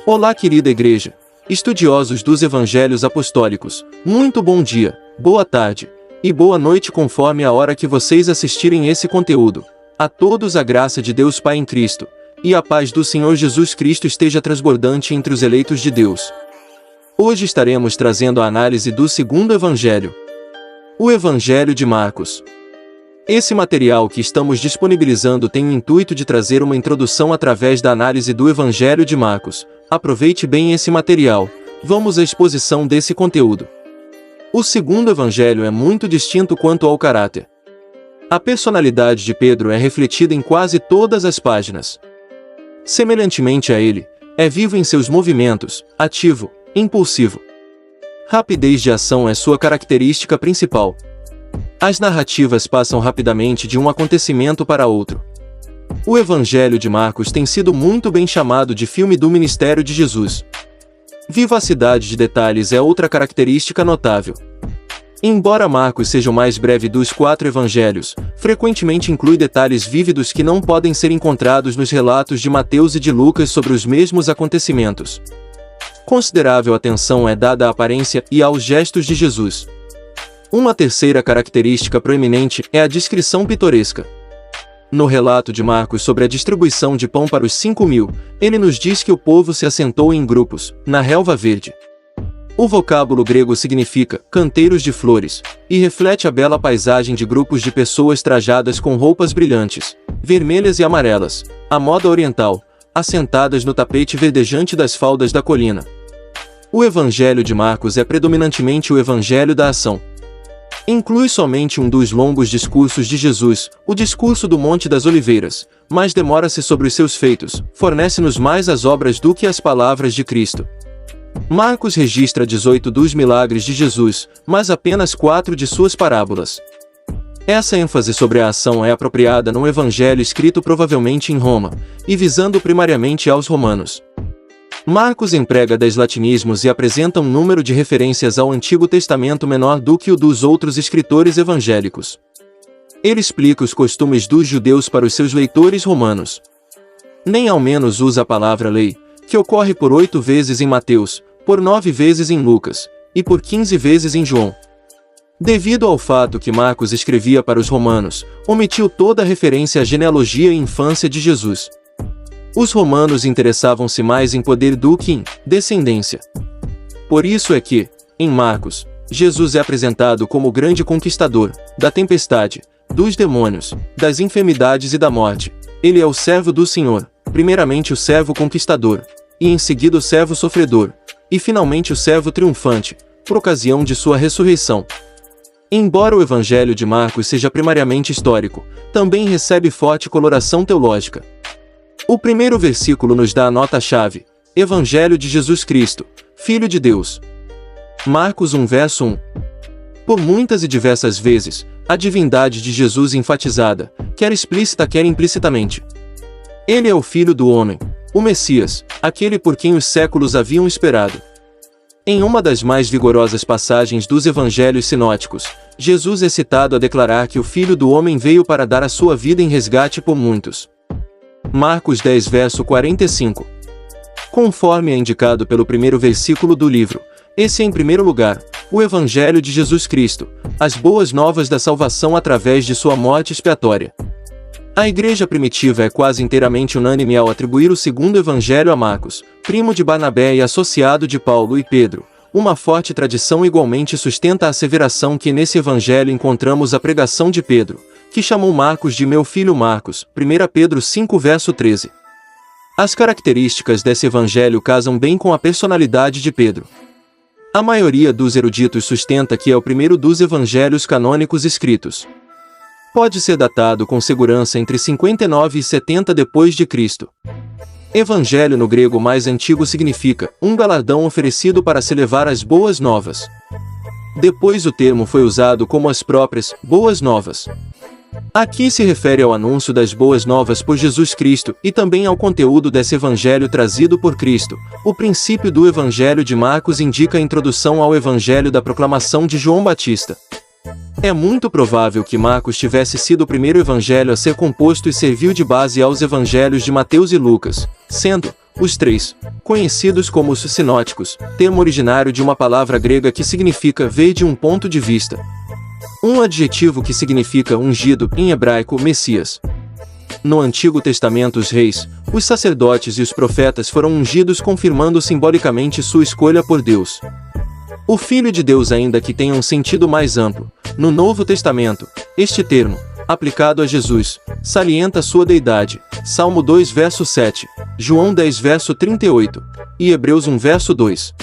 Olá, querida igreja, estudiosos dos evangelhos apostólicos, muito bom dia, boa tarde e boa noite conforme a hora que vocês assistirem esse conteúdo. A todos a graça de Deus Pai em Cristo, e a paz do Senhor Jesus Cristo esteja transbordante entre os eleitos de Deus. Hoje estaremos trazendo a análise do segundo evangelho, o Evangelho de Marcos. Esse material que estamos disponibilizando tem o intuito de trazer uma introdução através da análise do Evangelho de Marcos. Aproveite bem esse material. Vamos à exposição desse conteúdo. O segundo evangelho é muito distinto quanto ao caráter. A personalidade de Pedro é refletida em quase todas as páginas. Semelhantemente a ele, é vivo em seus movimentos, ativo, impulsivo. Rapidez de ação é sua característica principal. As narrativas passam rapidamente de um acontecimento para outro. O Evangelho de Marcos tem sido muito bem chamado de filme do ministério de Jesus. Vivacidade de detalhes é outra característica notável. Embora Marcos seja o mais breve dos 4 evangelhos, frequentemente inclui detalhes vívidos que não podem ser encontrados nos relatos de Mateus e de Lucas sobre os mesmos acontecimentos. Considerável atenção é dada à aparência e aos gestos de Jesus. Uma terceira característica proeminente é a descrição pitoresca. No relato de Marcos sobre a distribuição de pão para os 5.000, ele nos diz que o povo se assentou em grupos, na relva verde. O vocábulo grego significa canteiros de flores, e reflete a bela paisagem de grupos de pessoas trajadas com roupas brilhantes, vermelhas e amarelas, à moda oriental, assentadas no tapete verdejante das faldas da colina. O Evangelho de Marcos é predominantemente o Evangelho da ação. Inclui somente um dos longos discursos de Jesus, o discurso do Monte das Oliveiras, mas demora-se sobre os seus feitos, fornece-nos mais as obras do que as palavras de Cristo. Marcos registra 18 dos milagres de Jesus, mas apenas 4 de suas parábolas. Essa ênfase sobre a ação é apropriada num evangelho escrito provavelmente em Roma, e visando primariamente aos romanos. Marcos emprega 10 latinismos e apresenta um número de referências ao Antigo Testamento menor do que o dos outros escritores evangélicos. Ele explica os costumes dos judeus para os seus leitores romanos. Nem ao menos usa a palavra lei, que ocorre por 8 vezes em Mateus, por 9 vezes em Lucas, e por 15 vezes em João. Devido ao fato que Marcos escrevia para os romanos, omitiu toda referência à genealogia e infância de Jesus. Os romanos interessavam-se mais em poder do que em descendência. Por isso é que, em Marcos, Jesus é apresentado como o grande conquistador, da tempestade, dos demônios, das enfermidades e da morte. Ele é o servo do Senhor, primeiramente o servo conquistador, e em seguida o servo sofredor, e finalmente o servo triunfante, por ocasião de sua ressurreição. Embora o Evangelho de Marcos seja primariamente histórico, também recebe forte coloração teológica. O primeiro versículo nos dá a nota-chave: Evangelho de Jesus Cristo, Filho de Deus. Marcos 1 verso 1. Por muitas e diversas vezes, a divindade de Jesus enfatizada, quer explícita quer implicitamente. Ele é o Filho do Homem, o Messias, aquele por quem os séculos haviam esperado. Em uma das mais vigorosas passagens dos evangelhos sinóticos, Jesus é citado a declarar que o Filho do Homem veio para dar a sua vida em resgate por muitos. Marcos 10 verso 45. Conforme é indicado pelo primeiro versículo do livro, esse é em primeiro lugar, o Evangelho de Jesus Cristo, as boas novas da salvação através de sua morte expiatória. A igreja primitiva é quase inteiramente unânime ao atribuir o segundo evangelho a Marcos, primo de Barnabé e associado de Paulo e Pedro. Uma forte tradição igualmente sustenta a asseveração que nesse evangelho encontramos a pregação de Pedro, que chamou Marcos de meu filho Marcos, 1 Pedro 5 verso 13. As características desse evangelho casam bem com a personalidade de Pedro. A maioria dos eruditos sustenta que é o primeiro dos evangelhos canônicos escritos. Pode ser datado com segurança entre 59 e 70 depois de Cristo. Evangelho no grego mais antigo significa um galardão oferecido para se levar as boas novas. Depois o termo foi usado como as próprias boas novas. Aqui se refere ao anúncio das boas novas por Jesus Cristo e também ao conteúdo desse evangelho trazido por Cristo. O princípio do Evangelho de Marcos indica a introdução ao Evangelho da proclamação de João Batista. É muito provável que Marcos tivesse sido o primeiro evangelho a ser composto e serviu de base aos evangelhos de Mateus e Lucas, sendo Os três, conhecidos como os sinóticos, termo originário de uma palavra grega que significa ver de um ponto de vista. Um adjetivo que significa ungido, em hebraico, Messias. No Antigo Testamento, os reis, os sacerdotes e os profetas foram ungidos, confirmando simbolicamente sua escolha por Deus. O Filho de Deus, ainda que tenha um sentido mais amplo, no Novo Testamento, este termo, aplicado a Jesus, salienta sua deidade. Salmo 2 verso 7, João 10 verso 38 e Hebreus 1 verso 2.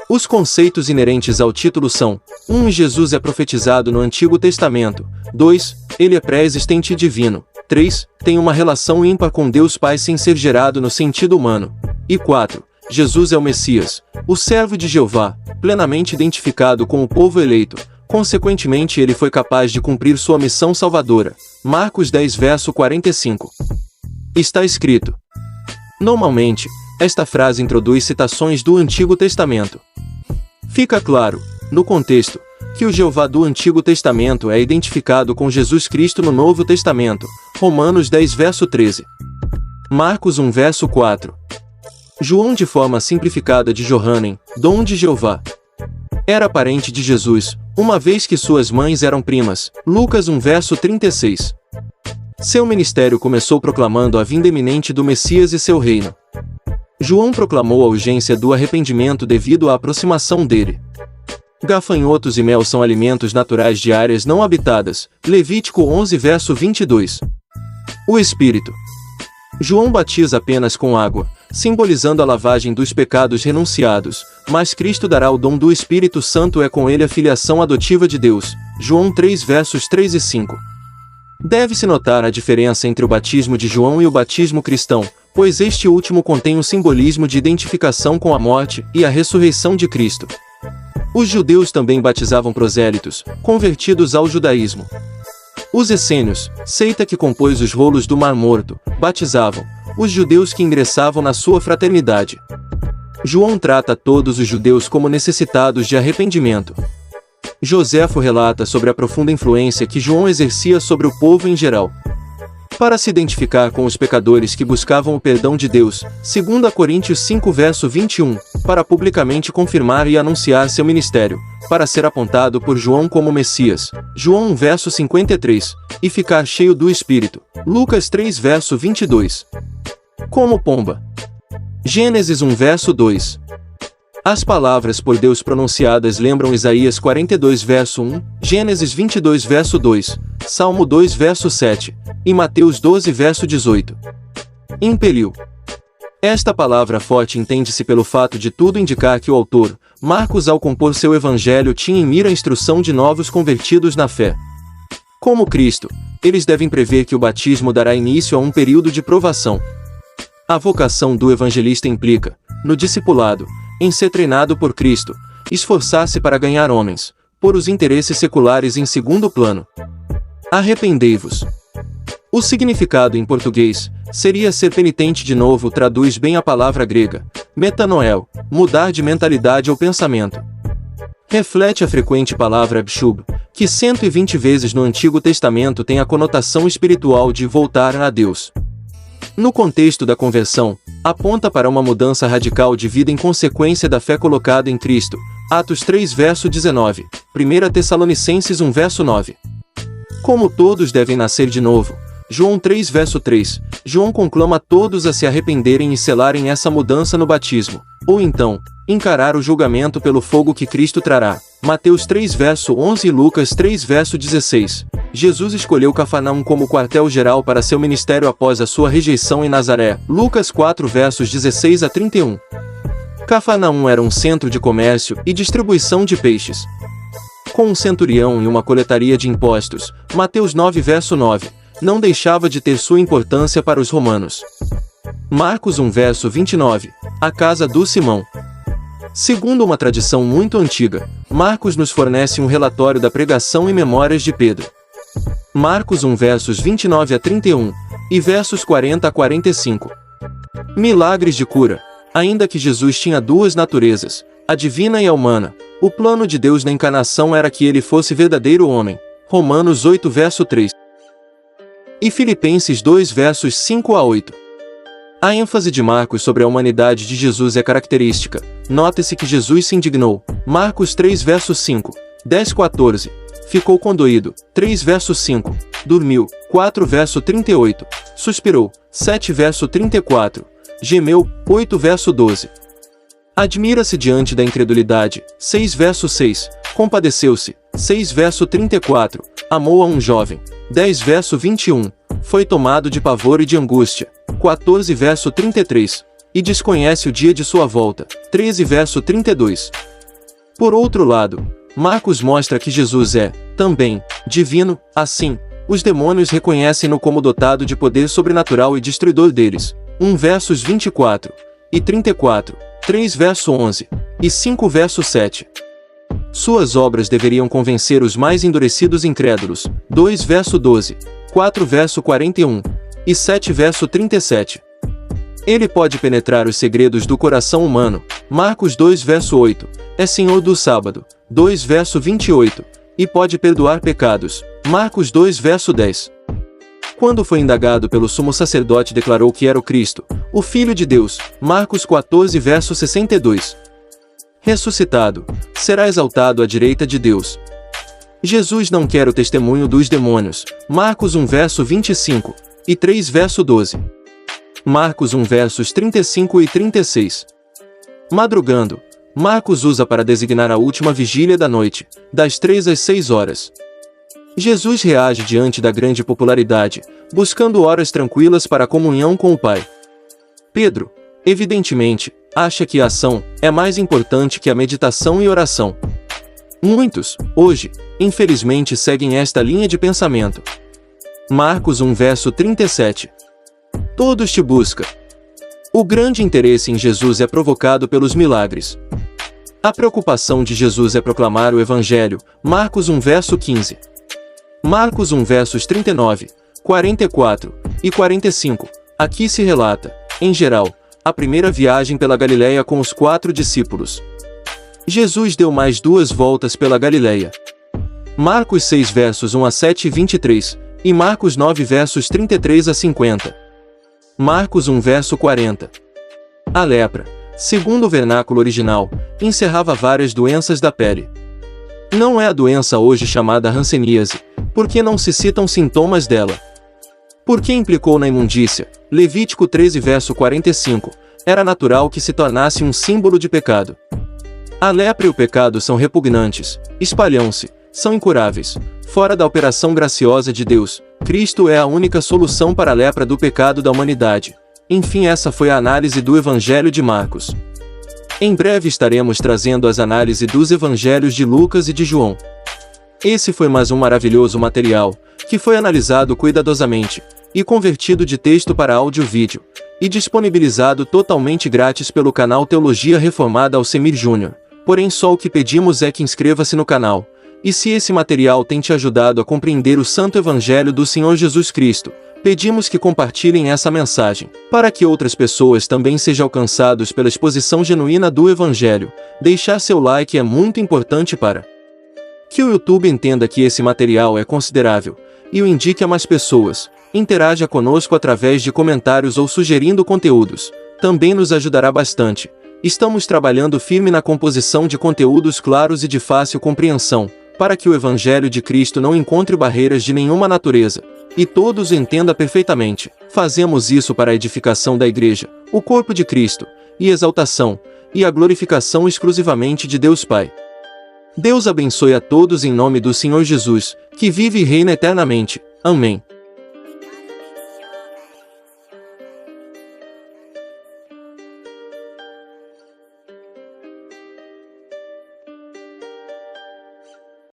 Os conceitos inerentes ao título são: 1. Jesus é profetizado no Antigo Testamento. 2. Ele é pré-existente e divino. 3. Tem uma relação ímpar com Deus Pai sem ser gerado no sentido humano. E 4. Jesus é o Messias, o servo de Jeová, plenamente identificado com o povo eleito. Consequentemente, ele foi capaz de cumprir sua missão salvadora. Marcos 10 verso 45. Está escrito. Normalmente, esta frase introduz citações do Antigo Testamento. Fica claro, no contexto, que o Jeová do Antigo Testamento é identificado com Jesus Cristo no Novo Testamento. Romanos 10 verso 13. Marcos 1 verso 4. João, de forma simplificada, de Johanan, dom de Jeová. Era parente de Jesus, uma vez que suas mães eram primas. Lucas 1 verso 36. Seu ministério começou proclamando a vinda iminente do Messias e seu reino. João proclamou a urgência do arrependimento devido à aproximação dele. Gafanhotos e mel são alimentos naturais de áreas não habitadas. Levítico 11 verso 22. O Espírito. João batiza apenas com água, simbolizando a lavagem dos pecados renunciados, mas Cristo dará o dom do Espírito Santo, é com ele a filiação adotiva de Deus. João 3 versos 3 e 5. Deve-se notar a diferença entre o batismo de João e o batismo cristão, pois este último contém um simbolismo de identificação com a morte e a ressurreição de Cristo. Os judeus também batizavam prosélitos, convertidos ao judaísmo. Os essênios, seita que compôs os rolos do Mar Morto, batizavam os judeus que ingressavam na sua fraternidade. João trata todos os judeus como necessitados de arrependimento. Joséfo relata sobre a profunda influência que João exercia sobre o povo em geral. Para se identificar com os pecadores que buscavam o perdão de Deus, 2 Coríntios 5 verso 21, para publicamente confirmar e anunciar seu ministério, para ser apontado por João como Messias, João 1 verso 53, e ficar cheio do Espírito, Lucas 3 verso 22. Como pomba. Gênesis 1 verso 2. As palavras por Deus pronunciadas lembram Isaías 42 verso 1, Gênesis 22 verso 2, Salmo 2 verso 7, e Mateus 12 verso 18. Impeliu. Esta palavra forte entende-se pelo fato de tudo indicar que o autor, Marcos, ao compor seu evangelho, tinha em mira a instrução de novos convertidos na fé. Como Cristo, eles devem prever que o batismo dará início a um período de provação. A vocação do evangelista implica, no discipulado, em ser treinado por Cristo, esforçar-se para ganhar homens, pôr os interesses seculares em segundo plano. Arrependei-vos. O significado em português seria ser penitente de novo, traduz bem a palavra grega, metanoel, mudar de mentalidade ou pensamento. Reflete a frequente palavra bshub, que 120 vezes no Antigo Testamento tem a conotação espiritual de voltar a Deus. No contexto da conversão, aponta para uma mudança radical de vida em consequência da fé colocada em Cristo. Atos 3 verso 19, 1 Tessalonicenses 1 verso 9. Como todos devem nascer de novo, João 3 verso 3, João conclama todos a se arrependerem e selarem essa mudança no batismo, ou então, encarar o julgamento pelo fogo que Cristo trará. Mateus 3 verso 11 e Lucas 3 verso 16. Jesus escolheu Cafarnaum como quartel-geral para seu ministério após a sua rejeição em Nazaré. Lucas 4 versos 16 a 31. Cafarnaum era um centro de comércio e distribuição de peixes. Com um centurião e uma coletaria de impostos, Mateus 9 verso 9, não deixava de ter sua importância para os romanos. Marcos 1 verso 29, a casa do Simão. Segundo uma tradição muito antiga, Marcos nos fornece um relatório da pregação e memórias de Pedro. Marcos 1 versos 29 a 31, e versos 40 a 45. Milagres de cura. Ainda que Jesus tinha duas naturezas, a divina e a humana, o plano de Deus na encarnação era que ele fosse verdadeiro homem. Romanos 8 verso 3. E Filipenses 2 versos 5 a 8. A ênfase de Marcos sobre a humanidade de Jesus é característica. Note-se que Jesus se indignou. Marcos 3 verso 5, 10-14. Ficou condoído. 3 verso 5. Dormiu. 4 verso 38. Suspirou. 7 verso 34. Gemeu. 8 verso 12. Admira-se diante da incredulidade. 6 verso 6. Compadeceu-se. 6 verso 34. Amou a um jovem. 10 verso 21. Foi tomado de pavor e de angústia. 14 verso 33. E desconhece o dia de sua volta. 13 verso 32. Por outro lado, Marcos mostra que Jesus é, também, divino. Assim, os demônios reconhecem-no como dotado de poder sobrenatural e destruidor deles. 1 versos 24 e 34, 3 verso 11 e 5 verso 7. Suas obras deveriam convencer os mais endurecidos incrédulos. 2 verso 12, 4 verso 41 e 7 verso 37. Ele pode penetrar os segredos do coração humano. Marcos 2 verso 8. É Senhor do sábado. 2 verso 28. E pode perdoar pecados. Marcos 2 verso 10. Quando foi indagado pelo sumo sacerdote, declarou que era o Cristo, o Filho de Deus. Marcos 14 verso 62. Ressuscitado, será exaltado à direita de Deus. Jesus não quer o testemunho dos demônios. Marcos 1 verso 25 e 3 verso 12. Marcos 1 versos 35 e 36. Madrugando, Marcos usa para designar a última vigília da noite, das 3 às 6 horas. Jesus reage diante da grande popularidade, buscando horas tranquilas para a comunhão com o Pai. Pedro, evidentemente, acha que a ação é mais importante que a meditação e oração. Muitos, hoje, infelizmente seguem esta linha de pensamento. Marcos 1 verso 37. Todos te buscam. O grande interesse em Jesus é provocado pelos milagres. A preocupação de Jesus é proclamar o Evangelho. Marcos 1 verso 15. Marcos 1 versos 39, 44 e 45. Aqui se relata, em geral, a primeira viagem pela Galileia com os 4 discípulos. Jesus deu mais 2 voltas pela Galileia. Marcos 6 versos 1 a 7 e 23, e Marcos 9 versos 33 a 50. Marcos 1 verso 40. A lepra, segundo o vernáculo original, encerrava várias doenças da pele. Não é a doença hoje chamada hanseníase, porque não se citam sintomas dela. Porque implicou na imundícia, Levítico 13 verso 45, era natural que se tornasse um símbolo de pecado. A lepra e o pecado são repugnantes, espalham-se, são incuráveis. Fora da operação graciosa de Deus, Cristo é a única solução para a lepra do pecado da humanidade. Enfim, essa foi a análise do Evangelho de Marcos. Em breve estaremos trazendo as análises dos Evangelhos de Lucas e de João. Esse foi mais um maravilhoso material, que foi analisado cuidadosamente, e convertido de texto para áudio-vídeo, e disponibilizado totalmente grátis pelo canal Teologia Reformada Alcemir Júnior. Porém, só o que pedimos é que inscreva-se no canal. E se esse material tem te ajudado a compreender o Santo Evangelho do Senhor Jesus Cristo, pedimos que compartilhem essa mensagem, para que outras pessoas também sejam alcançadas pela exposição genuína do Evangelho. Deixar seu like é muito importante para que o YouTube entenda que esse material é considerável, e o indique a mais pessoas. Interaja conosco através de comentários ou sugerindo conteúdos. Também nos ajudará bastante. Estamos trabalhando firme na composição de conteúdos claros e de fácil compreensão, para que o Evangelho de Cristo não encontre barreiras de nenhuma natureza, e todos o entendam perfeitamente. Fazemos isso para a edificação da Igreja, o corpo de Cristo, e exaltação, e a glorificação exclusivamente de Deus Pai. Deus abençoe a todos em nome do Senhor Jesus, que vive e reina eternamente. Amém.